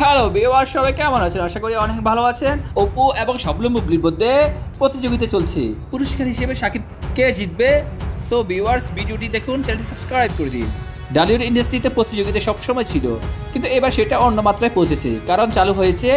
Hello viewer, সবাই কেমন আছেন? আশা করি অনেক ভালো আছেন। অপু এবং শবনম বুবলির মধ্যে প্রতিযোগিতা চলছে, পুরস্কার হিসেবে শাকিব কে জিতবে। সো ভিউয়ার্স, ভিডিওটি দেখুন, চ্যানেলটি সাবস্ক্রাইব করে দিন। ঢালিউড ইন্ডাস্ট্রিতে প্রতিযোগিতা সবসময় ছিল, কিন্তু এবার সেটা অন্য মাত্রায় পৌঁছেছে, কারণ চালু হয়েছে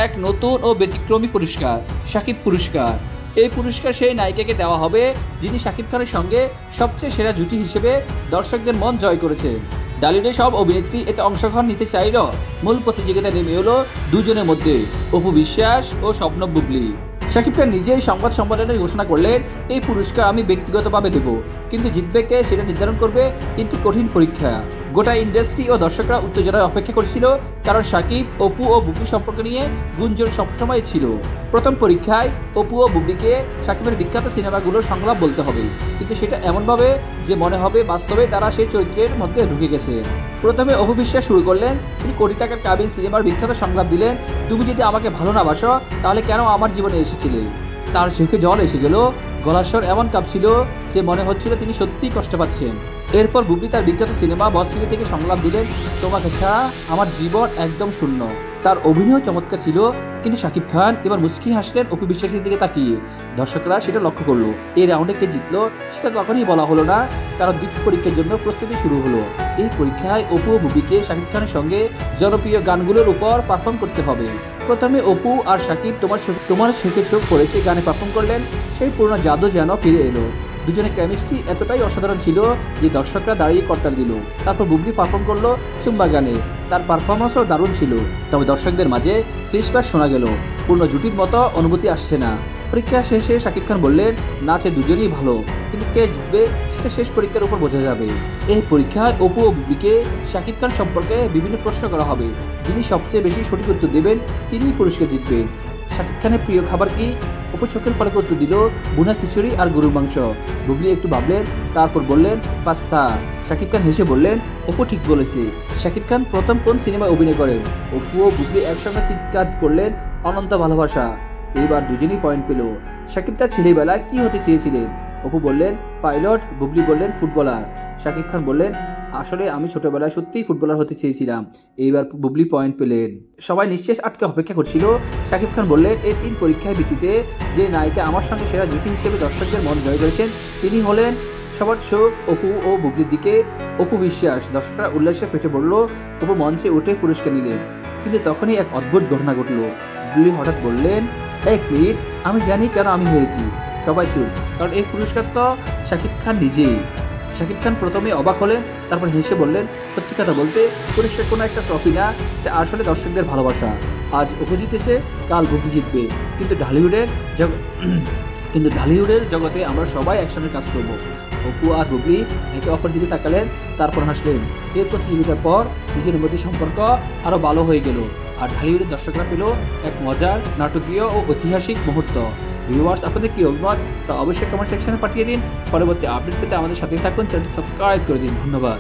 এক নতুন ও ব্যতিক্রমী পুরস্কার, শাকিব পুরস্কার। এই পুরস্কার সেই নায়িকাকে দেওয়া হবে যিনি শাকিব খানের সঙ্গে সবচেয়ে সেরা জুটি হিসেবে দর্শকদের মন জয় করেছেন। ঢালিউডের সব অভিনেত্রী এতে অংশগ্রহণ নিতে চাইল। মূল প্রতিযোগিতা নেমে এলো দুজনের মধ্যে, অপু বিশ্বাস ও শবনম বুবলি। শাকিব খান নিজেই সংবাদ সম্মেলনে ঘোষণা করলেন, এই পুরস্কার আমি ব্যক্তিগতভাবে দেব, কিন্তু জিতবে কে সেটা নির্ধারণ করবে তিনটি কঠিন পরীক্ষা। গোটা ইন্ডাস্ট্রি ও দর্শকরা উত্তেজনায় অপেক্ষা করছিল, কারণ শাকিব, অপু ও বুবলি সম্পর্ক নিয়ে গুঞ্জন সবসময় ছিল। প্রথম পরীক্ষায় অপু ও বুবলিকে শাকিবের বিখ্যাত সিনেমাগুলোর সংলাপ বলতে হবে, কিন্তু সেটা এমনভাবে যে মনে হবে বাস্তবে তারা সেই চরিত্রের মধ্যে ঢুকে গেছে। প্রথমে অপু বিশ্বাস শুরু করলেন। তিনি কোটি টাকার কাবিন সিনেমার বিখ্যাত সংলাপ দিলেন, তুমি যদি আমাকে ভালো না বাসো তাহলে কেন আমার জীবনে এসেছিলে। তার চোখে জল এসে গেল, গলার স্বর এমন কাঁপছিল যে মনে হচ্ছিল তিনি সত্যিই কষ্ট পাচ্ছেন। এরপর বুবলি তার বিখ্যাত সিনেমা বসগিরি থেকে সংলাপ দিলেন, তোমাকে ছাড়া আমার জীবন একদম শূন্য। তার অভিনয় চমৎকার ছিল, কিন্তু শাকিব খান এবার মুচকি হাসলেন অপু বিশ্বাসের দিকে তাকিয়ে। দর্শকরা সেটা লক্ষ্য করলো। এই রাউন্ডে কে জিতলো সেটা তখনই বলা হলো না, কারণ দ্বিতীয় পরীক্ষার জন্য প্রস্তুতি শুরু হলো। এই পরীক্ষায় অপু ও বুবলিকে শাকিব খানের সঙ্গে জনপ্রিয় গানগুলোর উপর পারফর্ম করতে হবে। প্রথমে অপু আর শাকিব তোমার চোখে চোখ পড়েছে গানে পারফর্ম করলেন। সেই পুরোনো জাদু যেন ফিরে এলো। দুজনের কেমিস্ট্রি এতটাই অসাধারণ ছিল যে দর্শকরা দাঁড়িয়ে করতাল দিল। তারপর বুবলি পারফর্ম করলো চুম্বা গানে। তার পারফরমেন্সও দারুণ ছিল, তবে দর্শকদের মাঝে ফিসফাস শোনা গেল, পূর্ণ জুটির মতো অনুভূতি আসছে না। পরীক্ষা শেষে শাকিব খান বললেন, নাচে দুজনেই ভালো, কিন্তু কে জিতবে সেটা শেষ পরীক্ষার উপর বোঝা যাবে। এই পরীক্ষায় অপু ও বুবলিকে শাকিব খান সম্পর্কে বিভিন্ন প্রশ্ন করা হবে। যিনি সবচেয়ে বেশি সঠিক উত্তর দেবেন তিনিই পুরস্কার জিতবেন। শাকিব খানের প্রিয় খাবার কি? অপু চোখের পলকে উত্তর দিল, বুনা খিচুড়ি আর গরুর মাংস। বুবলি একটু ভাবলেন, তারপর বললেন, পাস্তা। শাকিব খান হেসে বললেন, অপু ঠিক বলেছে। শাকিব খান প্রথম কোন সিনেমায় অভিনয় করেন? অপু ও বুবলি একসঙ্গে চিৎকার করলেন, অনন্ত ভালোবাসা। এইবার দুজনই পয়েন্ট পেল। শাকিব তার ছেলেবেলায় কি হতে চেয়েছিলেন? অপু বললেন পাইলট, বুবলি বললেন ফুটবলার। শাকিব খান বললেন, আসলে আমি ছোটবেলায় সত্যিই ফুটবলার হতে চেয়েছিলাম। এইবার বুবলি পয়েন্ট পেলেন। সবাই নিঃশেষ আটকে অপেক্ষা করছিল। শাকিব খান বললেন, এই তিন পরীক্ষার ভিত্তিতে যে নায়িকা আমার সঙ্গে সেরা জুটি হিসেবে দর্শকদের মন জয় করেছেন তিনি হলেন। সবার চোখ অপু ও বুবলির দিকে। অপু বিশ্বাস। দর্শকরা উল্লাসে পেটে পড়ল। অপু মঞ্চে উঠে পুরস্কার নিলেন, কিন্তু তখনই এক অদ্ভুত ঘটনা ঘটল। বুবলি হঠাৎ বললেন, এক মিনিট, আমি জানি কেন আমি হেরেছি। সবাই চুপ, কারণ এই পুরস্কার তো শাকিব খান নিজেই। শাকিব খান প্রথমে অবাক হলেন, তারপর হেসে বললেন, সত্যি কথা বলতে পুরস্কার কোনো একটা ট্রফি না, এটা আসলে দর্শকদের ভালোবাসা। আজ অপু জিতেছে, কাল বুবলি জিতবে, কিন্তু ঢালিউডের জগতে আমরা সবাই একসঙ্গে কাজ করব। অপু আর বুবলি একে অপর দিকে তাকালেন, তারপর হাসলেন। এর প্রতিযোগিতার পর দুজনের মধ্যে সম্পর্ক আরও ভালো হয়ে গেল, আর ঢালিউডের দর্শকরা পেল এক মজার, নাটকীয় ও ঐতিহাসিক মুহূর্ত। ভিউয়ার্স, আপনাদের কি অভিমত তা অবশ্যই কমেন্ট সেকশনে পাঠিয়ে দিন। পরবর্তী আপডেট পেতে আমাদের সাথে থাকুন, চ্যানেলটি সাবস্ক্রাইব করে দিন। ধন্যবাদ।